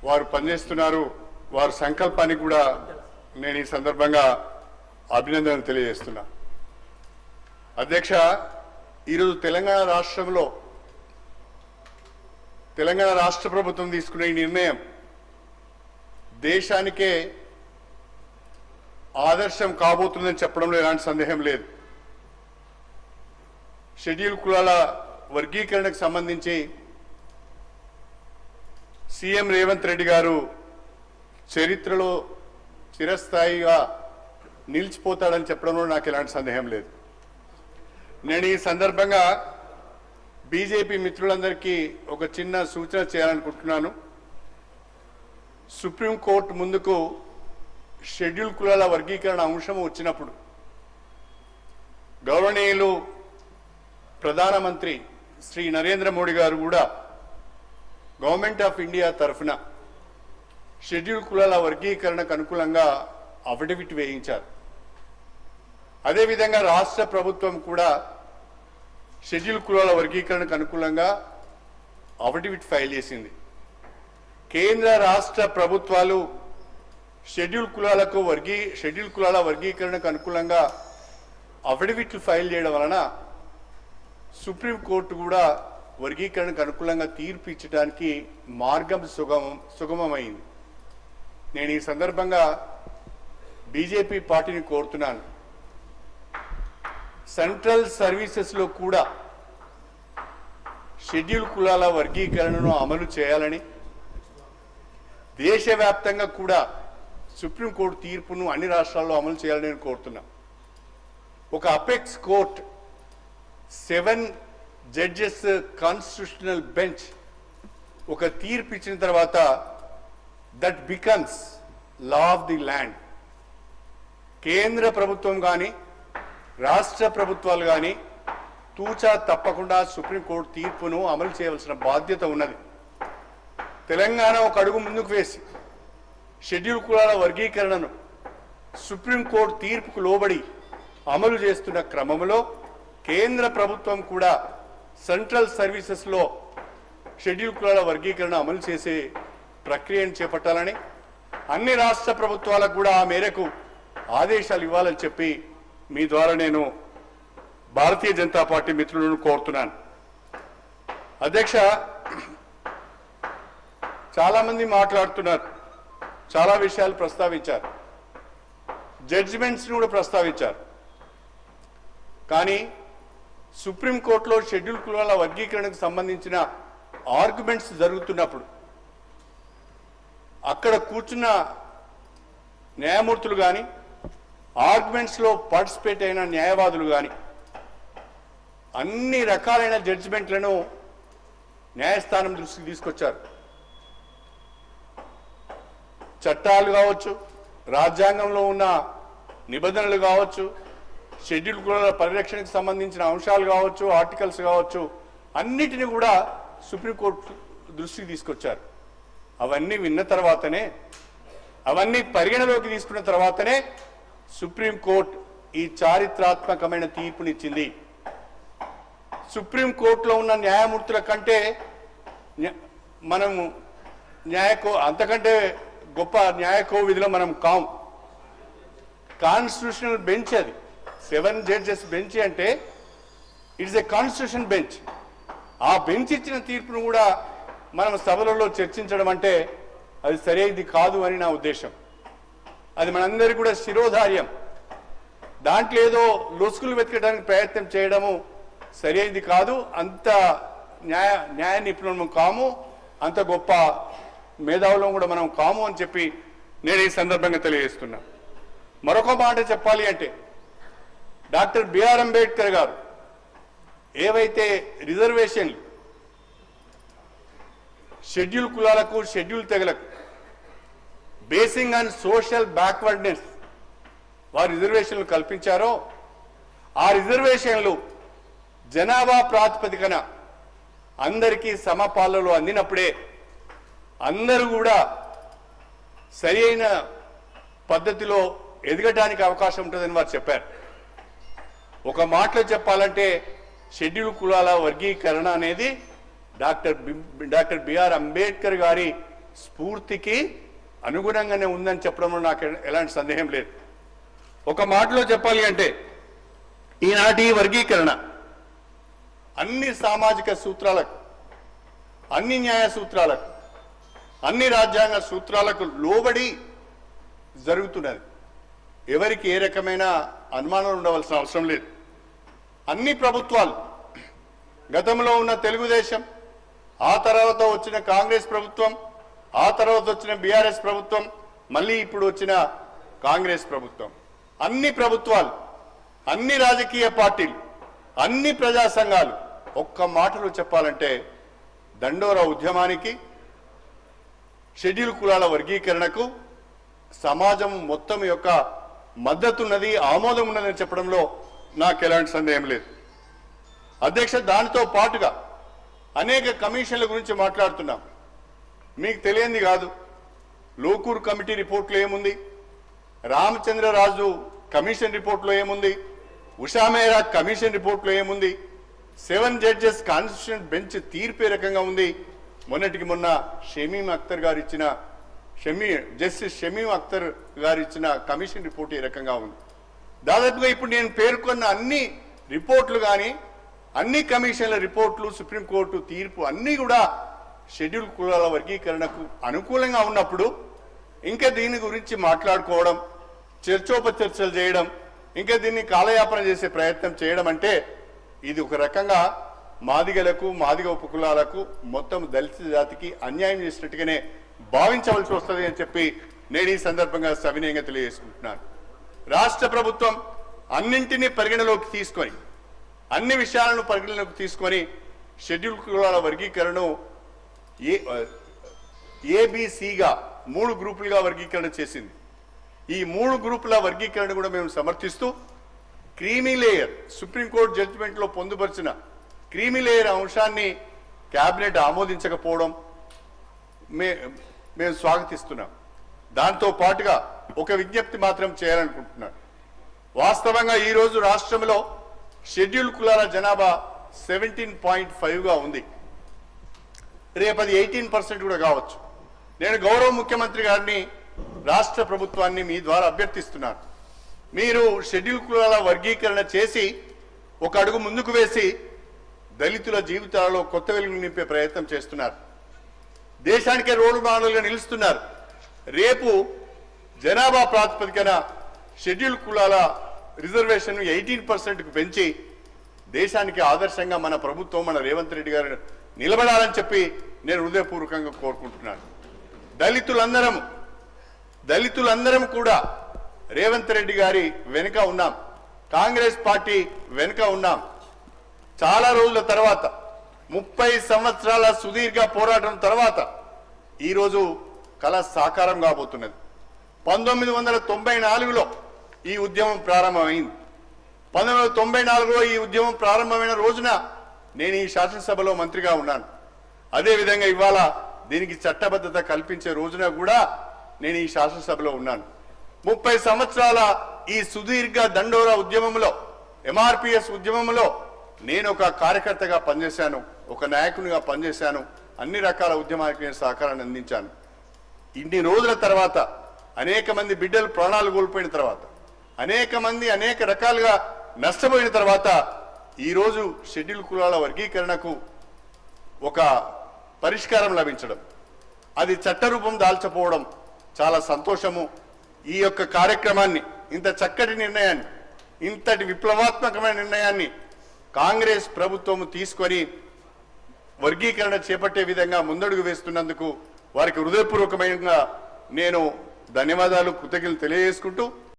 వారు పనిచేస్తున్నారు. వారి సంకల్పానికి కూడా నేను ఈ సందర్భంగా అభినందనలు తెలియజేస్తున్నా. అధ్యక్ష, ఈరోజు తెలంగాణ రాష్ట్రంలో తెలంగాణ రాష్ట్ర ప్రభుత్వం తీసుకున్న ఈ నిర్ణయం దేశానికే ఆదర్శం కాబోతుందని చెప్పడంలో ఎలాంటి సందేహం లేదు. షెడ్యూల్ కులాల వర్గీకరణకు సంబంధించి సీఎం రేవంత్ రెడ్డి గారు చరిత్రలో చిరస్థాయిగా నిలిచిపోతాడని చెప్పడంలో నాకు ఎలాంటి సందేహం లేదు. నేను ఈ సందర్భంగా బీజేపీ మిత్రులందరికీ ఒక చిన్న సూచన చేయాలనుకుంటున్నాను. సుప్రీంకోర్టు ముందుకు షెడ్యూల్ కులాల వర్గీకరణ అంశం వచ్చినప్పుడు గౌరవనీయులు ప్రధానమంత్రి శ్రీ నరేంద్ర మోడీ గారు కూడా గవర్నమెంట్ ఆఫ్ ఇండియా తరఫున షెడ్యూల్ కులాల వర్గీకరణకు అనుకూలంగా అఫిడవిట్ వేయించారు. అదేవిధంగా రాష్ట్ర ప్రభుత్వం కూడా షెడ్యూల్ కులాల వర్గీకరణకు అనుకూలంగా అఫిడవిట్ ఫైల్ చేసింది. కేంద్ర రాష్ట్ర ప్రభుత్వాలు షెడ్యూల్ కులాల వర్గీకరణకు అనుకూలంగా అఫిడవిట్లు ఫైల్ చేయడం వలన సుప్రీంకోర్టు కూడా వర్గీకరణకు అనుకూలంగా తీర్పు ఇచ్చడానికి మార్గం సుగమమైంది. నేను ఈ సందర్భంగా బీజేపీ పార్టీని కోరుతున్నాను, సెంట్రల్ సర్వీసెస్లో కూడా షెడ్యూల్ కులాల వర్గీకరణను అమలు చేయాలని, దేశవ్యాప్తంగా కూడా సుప్రీంకోర్టు తీర్పును అన్ని రాష్ట్రాల్లో అమలు చేయాలని నేను కోరుతున్నా. ఒక apex court 7 judges constitutional bench ఒక తీర్పు ఇచ్చిన తర్వాత that becomes law of the land. కేంద్ర ప్రభుత్వం కానీ రాష్ట్ర ప్రభుత్వాలు కానీ తూచా తప్పకుండా సుప్రీంకోర్టు తీర్పును అమలు చేయవలసిన బాధ్యత ఉన్నది. తెలంగాణ ఒక అడుగు ముందుకు వేసి షెడ్యూల్ కులాల వర్గీకరణను సుప్రీంకోర్టు తీర్పుకు లోబడి అమలు చేస్తున్న క్రమంలో కేంద్ర ప్రభుత్వం కూడా సెంట్రల్ సర్వీసెస్లో షెడ్యూల్ కులాల వర్గీకరణ అమలు చేసే ప్రక్రియను చేపట్టాలని, అన్ని రాష్ట్ర ప్రభుత్వాలకు కూడా ఆ మేరకు ఆదేశాలు ఇవ్వాలని చెప్పి మీ ద్వారా నేను భారతీయ జనతా పార్టీ మిత్రులను కోరుతున్నాను. అధ్యక్ష, చాలామంది మాట్లాడుతున్నారు, చాలా విషయాలు ప్రస్తావించారు, జడ్జిమెంట్స్ని కూడా ప్రస్తావించారు. కానీ సుప్రీంకోర్టులో షెడ్యూల్ కులాల వర్గీకరణకు సంబంధించిన ఆర్గ్యుమెంట్స్ జరుగుతున్నప్పుడు అక్కడ కూర్చున్న న్యాయమూర్తులు కానీ ఆర్గ్యుమెంట్స్లో పార్టిసిపేట్ అయిన న్యాయవాదులు కానీ అన్ని రకాలైన జడ్జిమెంట్లను న్యాయస్థానం దృష్టికి తీసుకొచ్చారు. చట్టాలు కావచ్చు, రాజ్యాంగంలో ఉన్న నిబంధనలు కావచ్చు, షెడ్యూల్ కులాల పరిరక్షణకు సంబంధించిన అంశాలు కావచ్చు, ఆర్టికల్స్ కావచ్చు, అన్నిటిని కూడా సుప్రీంకోర్టు దృష్టికి తీసుకొచ్చారు. అవన్నీ విన్న తర్వాతనే, అవన్నీ పరిగణలోకి తీసుకున్న తర్వాతనే సుప్రీంకోర్టు ఈ చారిత్రాత్మకమైన తీర్పునిచ్చింది. సుప్రీంకోర్టులో ఉన్న న్యాయమూర్తుల కంటే మనము అంతకంటే గొప్ప న్యాయకోవిధిలో మనం కాం. కాన్స్టిట్యూషనల్ బెంచ్ అది, 7 జడ్జెస్ బెంచ్ అంటే ఇట్స్ ఏ కాన్స్టిట్యూషన్ బెంచ్. ఆ బెంచ్ ఇచ్చిన తీర్పును కూడా మనం సభలలో చర్చించడం అంటే అది సరైనది కాదు అని నా ఉద్దేశం. అది మనందరికీ కూడా శిరోధార్యం. దాంట్లో ఏదో లొసుకులు వెతకడానికి ప్రయత్నం చేయడము సరైనది కాదు. అంత న్యాయ నిపుణులము కాము, అంత గొప్ప మేధావులం కూడా మనం కాము అని చెప్పి నేను ఈ సందర్భంగా తెలియజేస్తున్నా. మరొక మాట చెప్పాలి అంటే, డాక్టర్ బిఆర్ అంబేద్కర్ గారు ఏవైతే రిజర్వేషన్లు షెడ్యూల్ కులాలకు, షెడ్యూల్ తెగలకు బేసింగ్ ఆన్ సోషల్ బ్యాక్వర్డ్నెస్ వారు రిజర్వేషన్లు కల్పించారో, ఆ రిజర్వేషన్లు జనాభా ప్రాతిపదికన అందరికీ సమపాలలో అందినప్పుడే అందరూ కూడా సరి అయిన పద్ధతిలో ఎదగడానికి అవకాశం ఉంటుందని వారు చెప్పారు. ఒక మాటలో చెప్పాలంటే షెడ్యూల్ కులాల వర్గీకరణ అనేది డాక్టర్ బిఆర్ అంబేద్కర్ గారి స్ఫూర్తికి అనుగుణంగానే ఉందని చెప్పడంలో నాకు ఎలాంటి సందేహం లేదు. ఒక మాటలో చెప్పాలి అంటే ఈనాటి వర్గీకరణ అన్ని సామాజిక సూత్రాలకు, అన్ని న్యాయ సూత్రాలకు, అన్ని రాజ్యాంగ సూత్రాలకు లోబడి జరుగుతున్నది. ఎవరికి ఏ రకమైన అనుమానాలు ఉండవలసిన అవసరం లేదు. అన్ని ప్రభుత్వాలు, గతంలో ఉన్న తెలుగుదేశం, ఆ తర్వాత వచ్చిన కాంగ్రెస్ ప్రభుత్వం, ఆ తర్వాత వచ్చిన బీఆర్ఎస్ ప్రభుత్వం, మళ్ళీ ఇప్పుడు వచ్చిన కాంగ్రెస్ ప్రభుత్వం, అన్ని ప్రభుత్వాలు, అన్ని రాజకీయ పార్టీలు, అన్ని ప్రజా సంఘాలు ఒక్క మాటలో చెప్పాలంటే దండోరా ఉద్యమానికి, షెడ్యూల్ కులాల వర్గీకరణకు సమాజం మొత్తం యొక్క మద్దతున్నది, ఆమోదం ఉన్నదని చెప్పడంలో నాకు ఎలాంటి సందేహం లేదు. అధ్యక్ష, దానితో పాటుగా అనేక కమిషన్ల గురించి మాట్లాడుతున్నాం. మీకు తెలియంది కాదు, లోకూర్ కమిటీ రిపోర్ట్లో ఏముంది, రామచంద్రరాజు కమిషన్ రిపోర్ట్లో ఏముంది, ఉషా మెహ్రా కమిషన్ రిపోర్ట్లో ఏముంది, 7 జడ్జెస్ కాన్స్టిట్యూషన్ బెంచ్ తీర్పు రకంగా ఉంది. మొన్నటికి మొన్న జస్టిస్ షమీం అఖ్తర్ గారు ఇచ్చిన కమిషన్ రిపోర్ట్ ఈ రకంగా ఉంది. దాదాపుగా ఇప్పుడు నేను పేర్కొన్న అన్ని రిపోర్ట్లు కానీ, అన్ని కమిషన్ల రిపోర్ట్లు, సుప్రీంకోర్టు తీర్పు అన్నీ కూడా షెడ్యూల్ కులాల వర్గీకరణకు అనుకూలంగా ఉన్నప్పుడు ఇంకా దీని గురించి మాట్లాడుకోవడం, చర్చోపచర్చలు చేయడం, ఇంకా దీన్ని కాలయాపన చేసే ప్రయత్నం చేయడం అంటే ఇది ఒక రకంగా మాదిగలకు, మాదిగ ఉపకులాలకు, మొత్తం దళిత జాతికి అన్యాయం చేసినట్టుగానే భావించవలసి వస్తుంది అని చెప్పి నేను ఈ సందర్భంగా సవినయంగా తెలియజేసుకుంటున్నాను. రాష్ట్ర ప్రభుత్వం అన్నింటినీ పరిగణలోకి తీసుకొని, అన్ని విషయాలను పరిగణలోకి తీసుకొని షెడ్యూల్ కులాల వర్గీకరణను ఏబిసిగా 3 గ్రూపులుగా వర్గీకరణ చేసింది. ఈ 3 గ్రూపుల వర్గీకరణ కూడా మేము సమర్థిస్తూ క్రీమీ లేయర్, సుప్రీంకోర్టు జడ్జిమెంట్లో పొందుపరిచిన క్రీమీ లేయర్ అంశాన్ని కేబినెట్ ఆమోదించకపోవడం మేము స్వాగతిస్తున్నాం. దాంతో పాటుగా ఒక విజ్ఞప్తి మాత్రం చేయాలనుకుంటున్నాను. వాస్తవంగా ఈరోజు రాష్ట్రంలో షెడ్యూల్ కులాల జనాభా 17.5గా ఉంది. రేపది 18% కూడా కావచ్చు. నేను గౌరవ ముఖ్యమంత్రి గారిని, రాష్ట్ర ప్రభుత్వాన్ని మీ ద్వారా అభ్యర్థిస్తున్నాను. మీరు షెడ్యూల్ కులాల వర్గీకరణ చేసి ఒక అడుగు ముందుకు వేసి దళితుల జీవితాలలో కొత్త వెలుగులు నింపే ప్రయత్నం చేస్తున్నారు. దేశానికే రోల్ మోడల్గా నిలుస్తున్నారు. రేపు జనాభా ప్రాతిపదికన షెడ్యూల్ కులాల రిజర్వేషన్ 18%కు పెంచి దేశానికి ఆదర్శంగా మన ప్రభుత్వం, మన రేవంత్ రెడ్డి గారు నిలబడాలని చెప్పి నేను హృదయపూర్వకంగా కోరుకుంటున్నాను. దళితులందరం కూడా రేవంత్ రెడ్డి గారి వెనుక ఉన్నాం, కాంగ్రెస్ పార్టీ వెనుక ఉన్నాం. చాలా రోజుల తర్వాత, 30 సంవత్సరాల సుదీర్ఘ పోరాటం తర్వాత ఈరోజు కళ సాకారం కాబోతున్నది. 1994లో ఈ ఉద్యమం ప్రారంభమైంది. 1994లో ఈ ఉద్యమం ప్రారంభమైన రోజున నేను ఈ శాసనసభలో మంత్రిగా ఉన్నాను. అదేవిధంగా ఇవాళ దీనికి చట్టబద్ధత కల్పించే రోజున కూడా నేను ఈ శాసనసభలో ఉన్నాను. 30 సంవత్సరాల ఈ సుదీర్ఘ దండోరా ఉద్యమంలో, ఎంఆర్పిఎస్ ఉద్యమంలో నేను ఒక కార్యకర్తగా పనిచేశాను, ఒక నాయకునిగా పనిచేశాను. అన్ని రకాల ఉద్యమానికి నేను సహకారాన్ని అందించాను. ఇన్ని రోజుల తర్వాత, అనేక మంది బిడ్డలు ప్రాణాలు కోల్పోయిన తర్వాత, అనేక మంది అనేక రకాలుగా నష్టపోయిన తర్వాత ఈరోజు షెడ్యూల్ కులాల వర్గీకరణకు ఒక పరిష్కారం లభించడం, అది చట్టరూపం దాల్చపోవడం చాలా సంతోషము. ఈ యొక్క కార్యక్రమాన్ని, ఇంత చక్కటి నిర్ణయాన్ని, ఇంతటి విప్లవాత్మకమైన నిర్ణయాన్ని కాంగ్రెస్ ప్రభుత్వం తీసుకొని వర్గీకరణ చేపట్టే విధంగా ముందడుగు వేస్తున్నందుకు వారికి హృదయపూర్వకమైన నేను ధన్యవాదాలు, కృతజ్ఞతలు తెలియజేసుకుంటూ